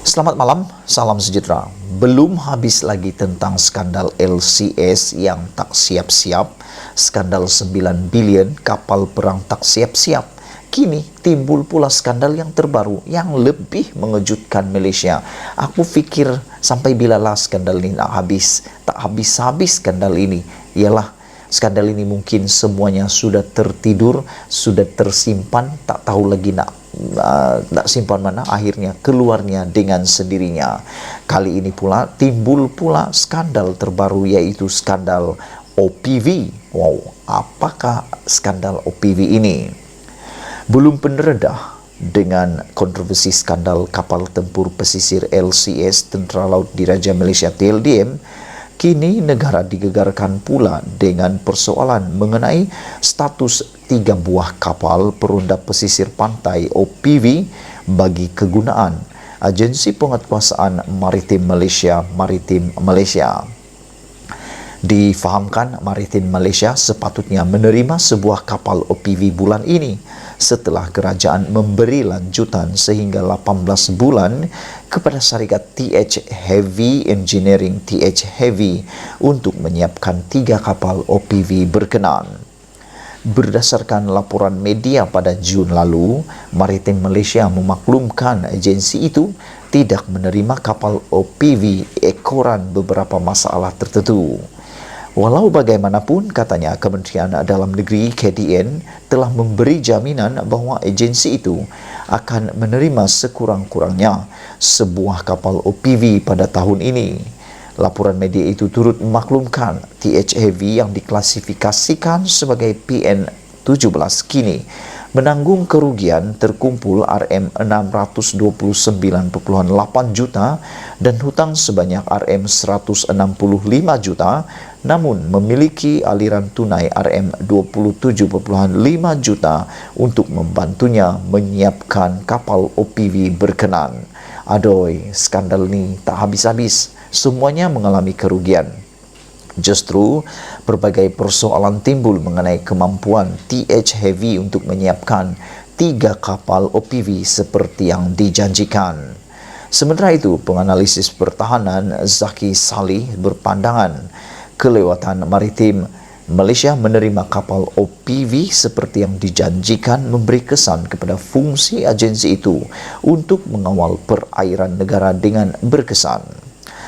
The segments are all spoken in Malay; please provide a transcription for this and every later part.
Selamat malam, salam sejahtera. Belum habis lagi tentang skandal LCS yang tak siap-siap, skandal 9 bilion kapal perang tak siap-siap. Kini timbul pula skandal yang terbaru yang lebih mengejutkan Malaysia. Aku fikir sampai bilalah skandal ini nak habis. Tak habis-habis skandal ini. Ialah skandal ini mungkin semuanya sudah tertidur, sudah tersimpan, tak tahu lagi nak simpan mana, akhirnya keluarnya dengan sendirinya. Kali ini pula timbul pula skandal terbaru, yaitu skandal OPV. Wow, apakah skandal OPV ini? Belum pun reda dengan kontroversi skandal kapal tempur pesisir LCS Tentera Laut Diraja Malaysia TLDM, kini negara digegarkan pula dengan persoalan mengenai status 3 buah kapal perunda pesisir pantai OPV bagi kegunaan Agensi Penguatkuasaan Maritim Malaysia Maritim Malaysia. Difahamkan Maritim Malaysia sepatutnya menerima sebuah kapal OPV bulan ini setelah kerajaan memberi lanjutan sehingga 18 bulan kepada syarikat TH Heavy Engineering TH Heavy untuk menyiapkan 3 kapal OPV berkenaan. Berdasarkan laporan media pada Jun lalu, Maritim Malaysia memaklumkan agensi itu tidak menerima kapal OPV ekoran beberapa masalah tertentu. Walau bagaimanapun, katanya Kementerian Dalam Negeri KDN telah memberi jaminan bahawa agensi itu akan menerima sekurang-kurangnya sebuah kapal OPV pada tahun ini. Laporan media itu turut memaklumkan TH Heavy yang diklasifikasikan sebagai PN17 kini menanggung kerugian terkumpul RM629.8 juta dan hutang sebanyak RM165 juta, namun memiliki aliran tunai RM27.5 juta untuk membantunya menyiapkan kapal OPV berkenan. Aduh, skandal ni tak habis-habis. Semuanya mengalami kerugian. Justru, berbagai persoalan timbul mengenai kemampuan TH Heavy untuk menyiapkan 3 kapal OPV seperti yang dijanjikan. Sementara itu, penganalisis pertahanan Zaki Salih berpandangan kelewatan Maritim Malaysia menerima kapal OPV seperti yang dijanjikan memberi kesan kepada fungsi agensi itu untuk mengawal perairan negara dengan berkesan.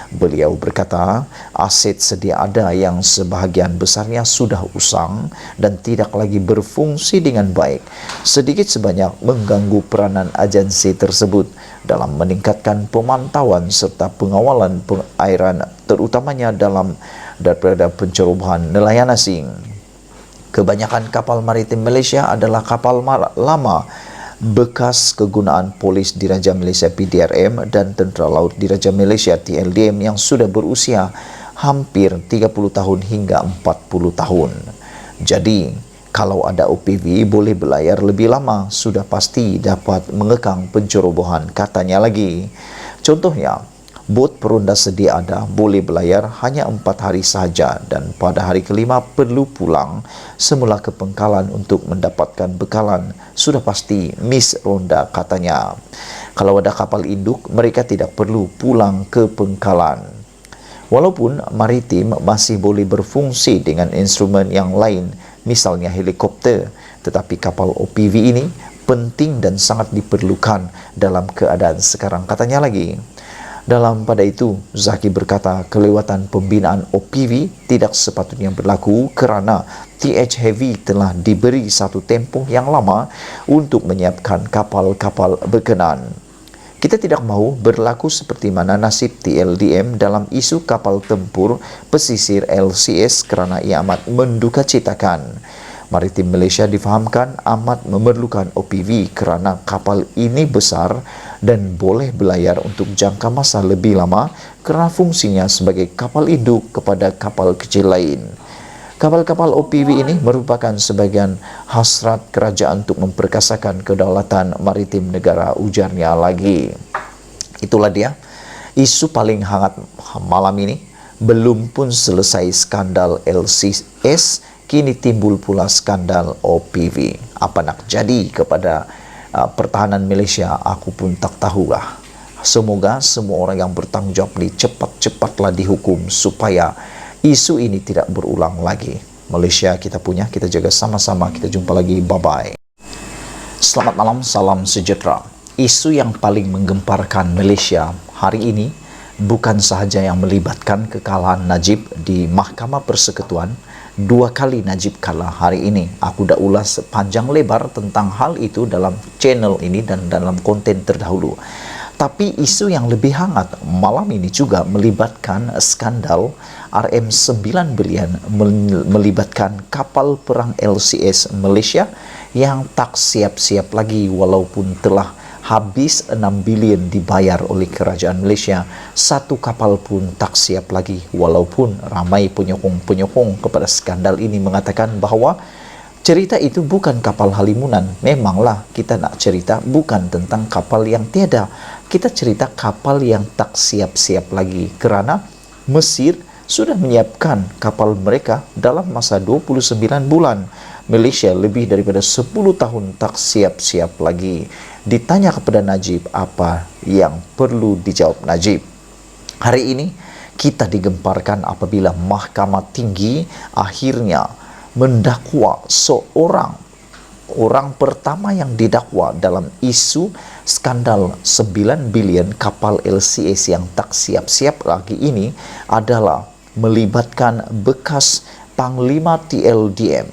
Beliau berkata, aset sedia ada yang sebahagian besarnya sudah usang dan tidak lagi berfungsi dengan baik, sedikit sebanyak mengganggu peranan agensi tersebut dalam meningkatkan pemantauan serta pengawalan perairan, terutamanya daripada pencerobohan nelayan asing. Kebanyakan kapal maritim Malaysia adalah kapal lama bekas kegunaan Polis Diraja Malaysia PDRM dan Tentera Laut Diraja Malaysia TLDM yang sudah berusia hampir 30 tahun hingga 40 tahun. Jadi, kalau ada OPV boleh berlayar lebih lama, sudah pasti dapat mengekang pencerobohan, katanya lagi. Contohnya, bot perunda sedia ada boleh berlayar hanya 4 hari sahaja dan pada hari kelima perlu pulang semula ke pangkalan untuk mendapatkan bekalan. Sudah pasti miss ronda, katanya. Kalau ada kapal induk, mereka tidak perlu pulang ke pangkalan. Walaupun maritim masih boleh berfungsi dengan instrumen yang lain, misalnya helikopter, tetapi kapal OPV ini penting dan sangat diperlukan dalam keadaan sekarang, katanya lagi. Dalam pada itu, Zaki berkata kelewatan pembinaan OPV tidak sepatutnya berlaku kerana TH Heavy telah diberi satu tempoh yang lama untuk menyiapkan kapal-kapal berkenaan. Kita tidak mahu berlaku seperti mana nasib TLDM dalam isu kapal tempur pesisir LCS kerana ia amat mendukacitakan. Maritim Malaysia difahamkan amat memerlukan OPV kerana kapal ini besar dan boleh berlayar untuk jangka masa lebih lama kerana fungsinya sebagai kapal induk kepada kapal kecil lain. Kapal-kapal OPV ini merupakan sebagian hasrat kerajaan untuk memperkasakan kedaulatan maritim negara, ujarnya lagi. Itulah dia isu paling hangat malam ini. Belum pun selesai skandal LCS, kini timbul pula skandal OPV. Apa nak jadi kepada pertahanan Malaysia, aku pun tak tahulah. Semoga semua orang yang bertanggung jawab ini cepat-cepatlah dihukum supaya isu ini tidak berulang lagi. Malaysia kita punya, kita jaga sama-sama. Kita jumpa lagi, bye-bye. Selamat malam, salam sejahtera. Isu yang paling menggemparkan Malaysia hari ini bukan sahaja yang melibatkan kekalahan Najib di Mahkamah Persekutuan. 2 kali Najib kalah hari ini. Aku dah ulas panjang lebar tentang hal itu dalam channel ini dan dalam konten terdahulu. Tapi isu yang lebih hangat malam ini juga melibatkan skandal RM9 bilion melibatkan kapal perang LCS Malaysia yang tak siap-siap lagi walaupun telah habis 6 bilion dibayar oleh kerajaan Malaysia. Satu kapal pun tak siap lagi walaupun ramai penyokong-penyokong kepada skandal ini mengatakan bahawa cerita itu bukan kapal halimunan. Memanglah kita nak cerita bukan tentang kapal yang tiada. Kita cerita kapal yang tak siap-siap lagi kerana Mesir sudah menyiapkan kapal mereka dalam masa 29 bulan. Malaysia lebih daripada 10 tahun tak siap-siap lagi. Ditanya kepada Najib apa yang perlu dijawab Najib. Hari ini kita digemparkan apabila Mahkamah Tinggi akhirnya mendakwa orang pertama yang didakwa dalam isu skandal 9 bilion kapal LCS yang tak siap-siap lagi ini adalah melibatkan bekas Panglima TLDM.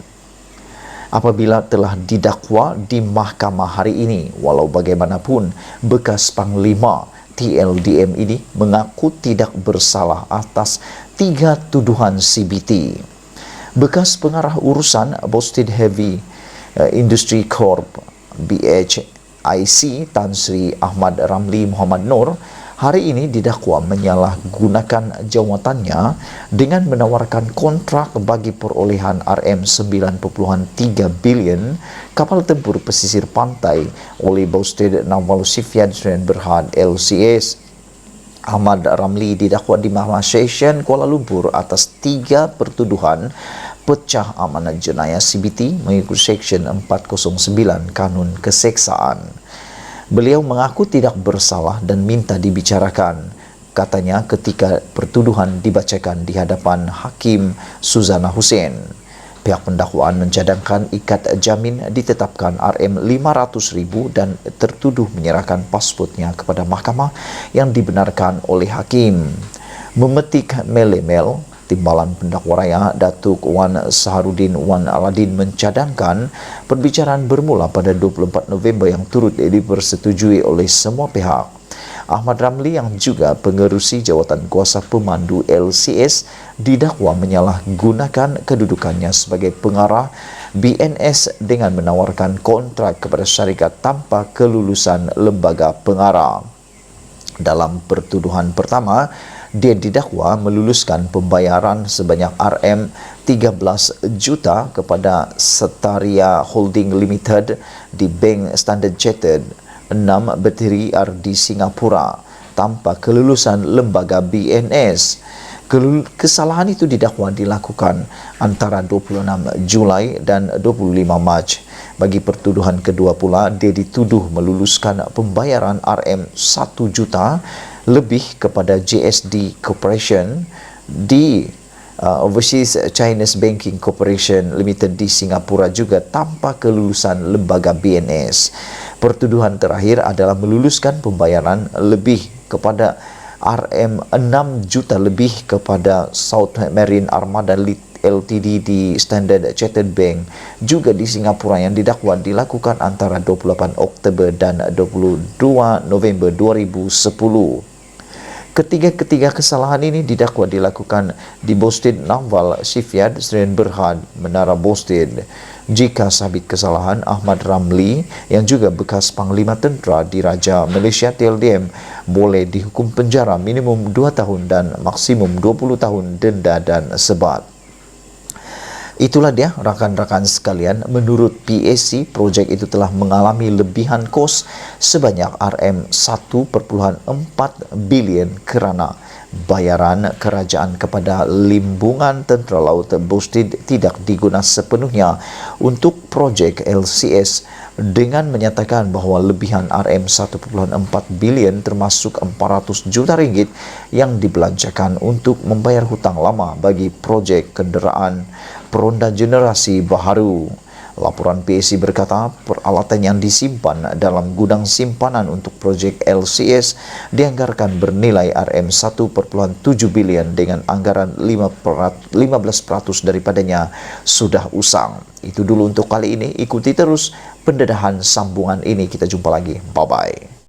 Apabila telah didakwa di mahkamah hari ini, walau bagaimanapun bekas Panglima TLDM ini mengaku tidak bersalah atas 3 tuduhan CBT. Bekas pengarah urusan Boston Heavy Industry Corp BHIC Tan Sri Ahmad Ramli Muhammad Noor hari ini didakwa menyalahgunakan jawatannya dengan menawarkan kontrak bagi perolehan RM9.3 bilion kapal tempur pesisir pantai oleh Boston Naval Shipyard Sdn Bhd LCS. Ahmad Ramli didakwa di Mahkamah Session Kuala Lumpur atas 3 pertuduhan pecah amanat jenayah CBT mengikut Seksyen 409 Kanun Keseksaan. Beliau mengaku tidak bersalah dan minta dibicarakan. Katanya ketika pertuduhan dibacakan di hadapan Hakim Suzana Hussein. Pihak pendakwaan mencadangkan ikat jamin ditetapkan RM500,000 dan tertuduh menyerahkan pasportnya kepada mahkamah yang dibenarkan oleh hakim. Memetik mele-mel, Timbalan Pendakwa Raya Datuk Wan Saharudin Wan Aladin mencadangkan perbicaraan bermula pada 24 November yang turut dipersetujui oleh semua pihak. Ahmad Ramli yang juga pengerusi jawatan kuasa pemandu LCS didakwa menyalahgunakan kedudukannya sebagai pengarah BNS dengan menawarkan kontrak kepada syarikat tanpa kelulusan lembaga pengarah. Dalam pertuduhan pertama, dia didakwa meluluskan pembayaran sebanyak RM13 juta kepada Setaria Holding Limited di Bank Standard Chartered 6 Betiri di Singapura tanpa kelulusan lembaga BNS. Kesalahan itu didakwa dilakukan antara 26 Julai dan 25 Mac. Bagi pertuduhan kedua pula, dia dituduh meluluskan pembayaran RM1 juta lebih kepada JSD Corporation di Overseas Chinese Banking Corporation Limited di Singapura juga tanpa kelulusan lembaga BNS. Pertuduhan terakhir adalah meluluskan pembayaran lebih kepada RM6 juta lebih kepada South Marine Armada Ltd di Standard Chartered Bank juga di Singapura yang didakwa dilakukan antara 28 Oktober dan 22 November 2010. Ketiga kesalahan ini didakwa dilakukan di Boston Naval Shipyard Sdn Bhd Menara Boston. Jika sabit kesalahan, Ahmad Ramli yang juga bekas Panglima Tentera Diraja Malaysia TLDM boleh dihukum penjara minimum 2 tahun dan maksimum 20 tahun denda dan sebat. Itulah dia rekan-rekan sekalian, menurut PAC, proyek itu telah mengalami lebihan kos sebanyak Rm1,4 bilion kerana bayaran kerajaan kepada limbungan Tentera Laut Bostid tidak digunakan sepenuhnya untuk projek LCS, dengan menyatakan bahawa lebihan Rm1,4 bilion termasuk 400 juta ringgit yang dibelanjakan untuk membayar hutang lama bagi projek kenderaan peronda generasi baharu. Laporan PAC berkata peralatan yang disimpan dalam gudang simpanan untuk projek LCS dianggarkan bernilai Rm1,7 bilion dengan anggaran 15% daripadanya sudah usang. Itu dulu untuk kali ini. Ikuti terus pendedahan sambungan ini. Kita jumpa lagi. Bye-bye.